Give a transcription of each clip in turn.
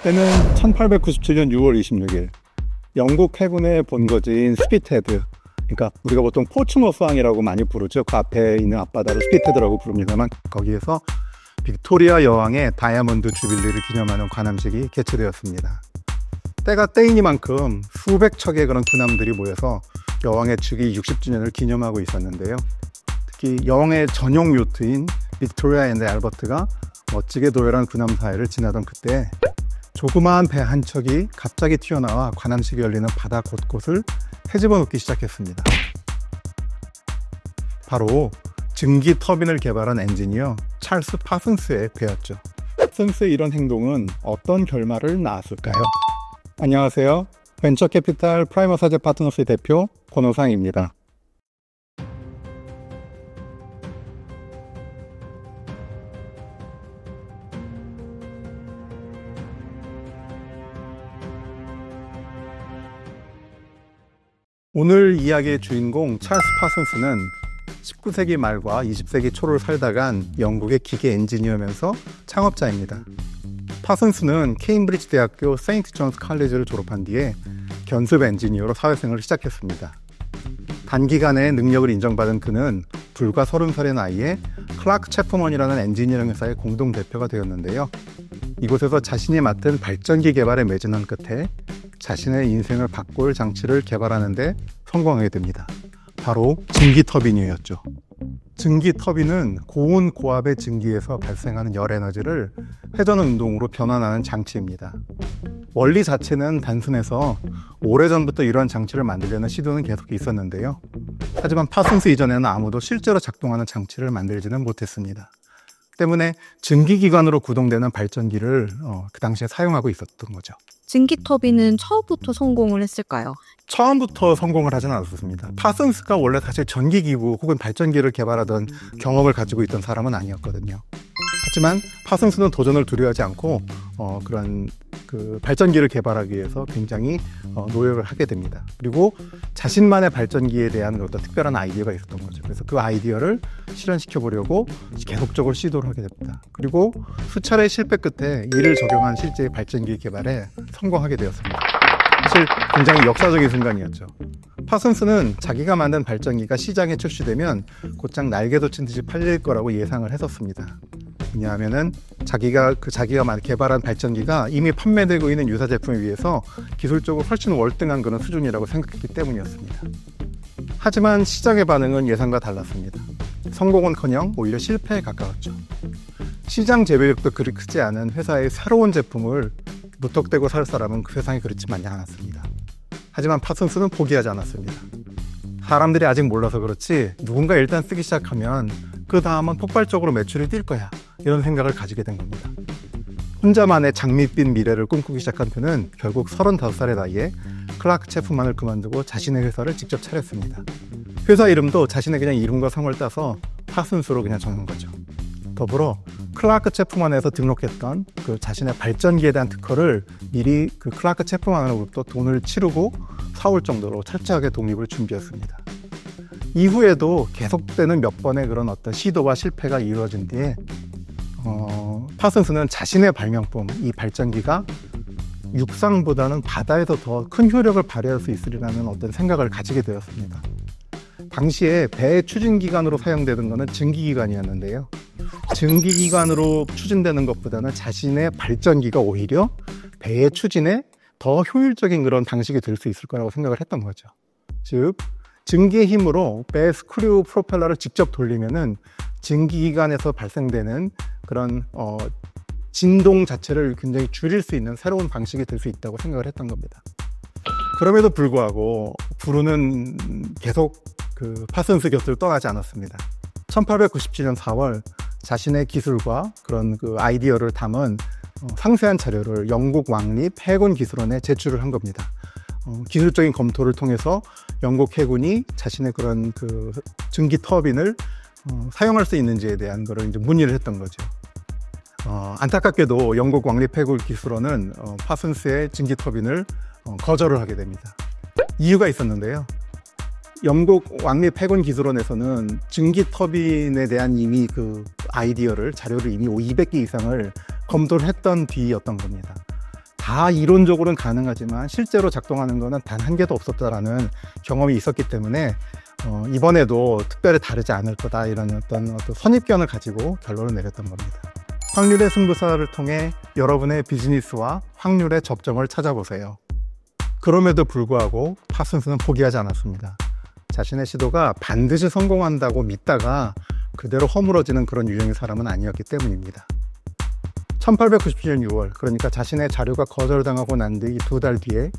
때는 1897년 6월 26일 영국 해군의 본거지인 스피트헤드, 그러니까 우리가 보통 포츠머스항이라고 많이 부르죠. 그 앞에 있는 앞바다를 스피트헤드라고 부릅니다만, 거기에서 빅토리아 여왕의 다이아몬드 주빌리를 기념하는 관함식이 개최되었습니다. 때가 때이니만큼 수백 척의 그런 군함들이 모여서 여왕의 즉위 60주년을 기념하고 있었는데요. 특히 여왕의 전용 요트인 빅토리아 앤드 알버트가 멋지게 도열한 군함 사이를 지나던 그때 조그마한 배 한 척이 갑자기 튀어나와 관함식이 열리는 바다 곳곳을 헤집어 놓기 시작했습니다. 바로 증기 터빈을 개발한 엔지니어 찰스 파슨스의 배였죠. 파슨스의 이런 행동은 어떤 결말을 낳았을까요? 안녕하세요. 벤처캐피탈 프라이머사제 파트너스 대표 권호상입니다. 오늘 이야기의 주인공 찰스 파슨스는 19세기 말과 20세기 초를 살다간 영국의 기계 엔지니어면서 창업자입니다. 파슨스는 케임브리지 대학교 세인트 존스 칼리지를 졸업한 뒤에 견습 엔지니어로 사회생활을 시작했습니다. 단기간에 능력을 인정받은 그는 불과 30살의 나이에 클라크 채프먼이라는 엔지니어링 회사의 공동대표가 되었는데요. 이곳에서 자신이 맡은 발전기 개발에 매진한 끝에 자신의 인생을 바꿀 장치를 개발하는 데 성공하게 됩니다. 바로 증기터빈이었죠. 증기터빈은 고온 고압의 증기에서 발생하는 열 에너지를 회전 운동으로 변환하는 장치입니다. 원리 자체는 단순해서 오래전부터 이러한 장치를 만들려는 시도는 계속 있었는데요. 하지만 파슨스 이전에는 아무도 실제로 작동하는 장치를 만들지는 못했습니다. 때문에 증기기관으로 구동되는 발전기를 그 당시에 사용하고 있었던 거죠. 증기터빈은 처음부터 성공을 했을까요? 처음부터 성공을 하진 않았습니다. 파슨스가 원래 사실 전기기구 혹은 발전기를 개발하던 경험을 가지고 있던 사람은 아니었거든요. 하지만 파슨스는 도전을 두려워하지 않고 그런 발전기를 개발하기 위해서 굉장히 노력을 하게 됩니다. 그리고 자신만의 발전기에 대한 어떤 특별한 아이디어가 있었던 거죠. 그래서 그 아이디어를 실현시켜 보려고 계속적으로 시도를 하게 됩니다. 그리고 수차례 실패 끝에 이를 적용한 실제 발전기 개발에 성공하게 되었습니다. 사실 굉장히 역사적인 순간이었죠. 파슨스는 자기가 만든 발전기가 시장에 출시되면 곧장 날개도 친 듯이 팔릴 거라고 예상을 했었습니다. 왜냐하면은 자기가 개발한 발전기가 이미 판매되고 있는 유사 제품에 비해서 기술적으로 훨씬 월등한 그런 수준이라고 생각했기 때문이었습니다. 하지만 시장의 반응은 예상과 달랐습니다. 성공은커녕 오히려 실패에 가까웠죠. 시장 재배력도 그리 크지 않은 회사의 새로운 제품을 무턱대고 살 사람은 그 세상에 그렇지 많지 않았습니다. 하지만 파슨스는 포기하지 않았습니다. 사람들이 아직 몰라서 그렇지 누군가 일단 쓰기 시작하면 그 다음은 폭발적으로 매출이 뛸 거야, 이런 생각을 가지게 된 겁니다. 혼자만의 장밋빛 미래를 꿈꾸기 시작한 그는 결국 35살의 나이에 클라크 채프먼을 그만두고 자신의 회사를 직접 차렸습니다. 회사 이름도 자신의 그냥 이름과 성을 따서 파슨스로 그냥 정한 거죠. 더불어 클라크 채프먼에서 등록했던 그 자신의 발전기에 대한 특허를 미리 그 클라크 채프먼으로부터 돈을 치르고 사올 정도로 철저하게 독립을 준비했습니다. 이후에도 계속되는 몇 번의 그런 어떤 시도와 실패가 이루어진 뒤에 파슨스는 자신의 발명품, 이 발전기가 육상보다는 바다에서 더 큰 효력을 발휘할 수 있으리라는 어떤 생각을 가지게 되었습니다. 당시에 배의 추진기관으로 사용되는 것은 증기기관이었는데요. 증기기관으로 추진되는 것보다는 자신의 발전기가 오히려 배의 추진에 더 효율적인 그런 방식이 될 수 있을 거라고 생각을 했던 거죠. 즉, 증기의 힘으로 배 스크류 프로펠러를 직접 돌리면은 증기기관에서 발생되는 그런 진동 자체를 굉장히 줄일 수 있는 새로운 방식이 될 수 있다고 생각을 했던 겁니다. 그럼에도 불구하고 부르는 계속 그 파슨스 곁을 떠나지 않았습니다. 1897년 4월 자신의 기술과 그런 그 아이디어를 담은 상세한 자료를 영국 왕립 해군 기술원에 제출을 한 겁니다. 기술적인 검토를 통해서 영국 해군이 자신의 그런 그 증기 터빈을 사용할 수 있는지에 대한 거를 이제 문의를 했던 거죠. 안타깝게도 영국 왕립 해군 기술원은 파슨스의 증기 터빈을 거절을 하게 됩니다. 이유가 있었는데요. 영국 왕립 해군 기술원에서는 증기 터빈에 대한 이미 그 자료를 이미 200개 이상을 검토를 했던 뒤였던 겁니다. 다 이론적으로는 가능하지만 실제로 작동하는 거는 단 한 개도 없었다라는 경험이 있었기 때문에 이번에도 특별히 다르지 않을 거다 이런 어떤 선입견을 가지고 결론을 내렸던 겁니다. 확률의 승부사를 통해 여러분의 비즈니스와 확률의 접점을 찾아보세요. 그럼에도 불구하고 파슨스는 포기하지 않았습니다. 자신의 시도가 반드시 성공한다고 믿다가 그대로 허물어지는 그런 유형의 사람은 아니었기 때문입니다. 1897년 6월, 그러니까 자신의 자료가 거절당하고 난 뒤 2달 뒤에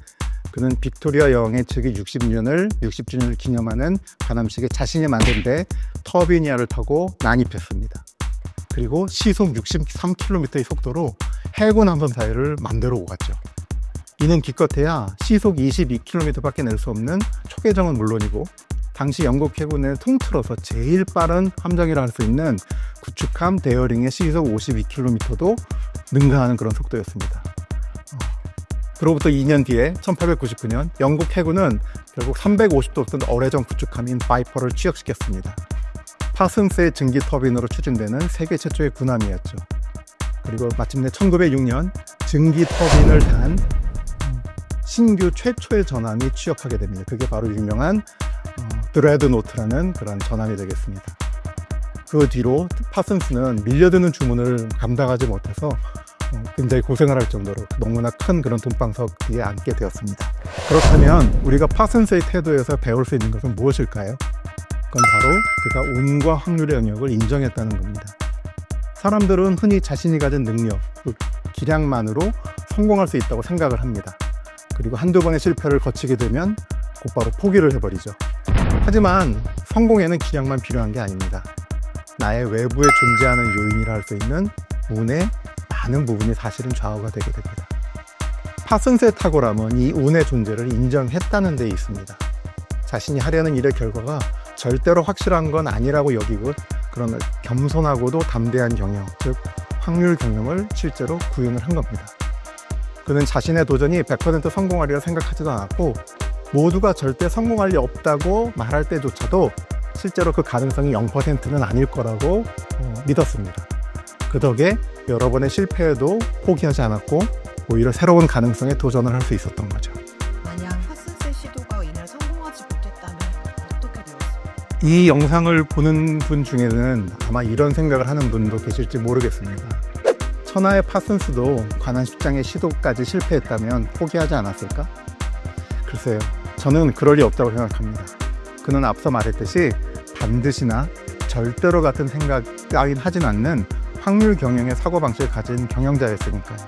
그는 빅토리아 여왕의 즉위 60주년을 기념하는 관함식에 자신이 만든 배 터비니아를 타고 난입했습니다. 그리고 시속 63km의 속도로 해군 함선 사이를 맘대로 오갔죠. 이는 기껏해야 시속 22km밖에 낼 수 없는 초계정은 물론이고 당시 영국 해군을 통틀어서 제일 빠른 함정이라 할 수 있는 구축함 데어링의 시속 52km도 능가하는 그런 속도였습니다. 그로부터 2년 뒤에 1899년 영국 해군은 결국 350도 뜬 어뢰전 구축함인 바이퍼를 취역시켰습니다. 파슨스의 증기 터빈으로 추진되는 세계 최초의 군함이었죠. 그리고 마침내 1906년 증기 터빈을 단 신규 최초의 전함이 취역하게 됩니다. 그게 바로 유명한 드레드노트라는 그런 전함이 되겠습니다. 그 뒤로 파슨스는 밀려드는 주문을 감당하지 못해서 굉장히 고생을 할 정도로 너무나 큰 그런 돈방석 뒤에 앉게 되었습니다. 그렇다면 우리가 파슨스의 태도에서 배울 수 있는 것은 무엇일까요? 그건 바로 그가 운과 확률의 영역을 인정했다는 겁니다. 사람들은 흔히 자신이 가진 능력, 그 기량만으로 성공할 수 있다고 생각을 합니다. 그리고 한두 번의 실패를 거치게 되면 곧바로 포기를 해버리죠. 하지만 성공에는 기량만 필요한 게 아닙니다. 나의 외부에 존재하는 요인이라 할 수 있는 운의 많은 부분이 사실은 좌우가 되게 됩니다. 파슨스의 탁월함은 이 운의 존재를 인정했다는 데 있습니다. 자신이 하려는 일의 결과가 절대로 확실한 건 아니라고 여기고 그런 겸손하고도 담대한 경영, 즉 확률 경영을 실제로 구현을 한 겁니다. 그는 자신의 도전이 100% 성공하리라 생각하지도 않았고 모두가 절대 성공할 리 없다고 말할 때조차도 실제로 그 가능성이 0%는 아닐 거라고 믿었습니다. 그 덕에 여러 번의 실패에도 포기하지 않았고 오히려 새로운 가능성에 도전을 할 수 있었던 거죠. 만약 파슨스의 시도가 이날 성공하지 못했다면 어떻게 되었을까요? 이 영상을 보는 분 중에는 아마 이런 생각을 하는 분도 계실지 모르겠습니다. 천하의 파슨스도 관한식장의 시도까지 실패했다면 포기하지 않았을까? 글쎄요, 저는 그럴 리 없다고 생각합니다. 그는 앞서 말했듯이 반드시나 절대로 같은 생각이 하진 않는 확률 경영의 사고방식을 가진 경영자였으니까요.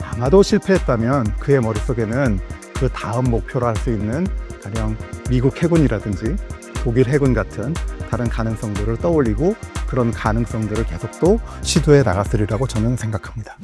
아마도 실패했다면 그의 머릿속에는 그 다음 목표로 할 수 있는 가령 미국 해군이라든지 독일 해군 같은 다른 가능성들을 떠올리고 그런 가능성들을 계속 또 시도해 나갔으리라고 저는 생각합니다.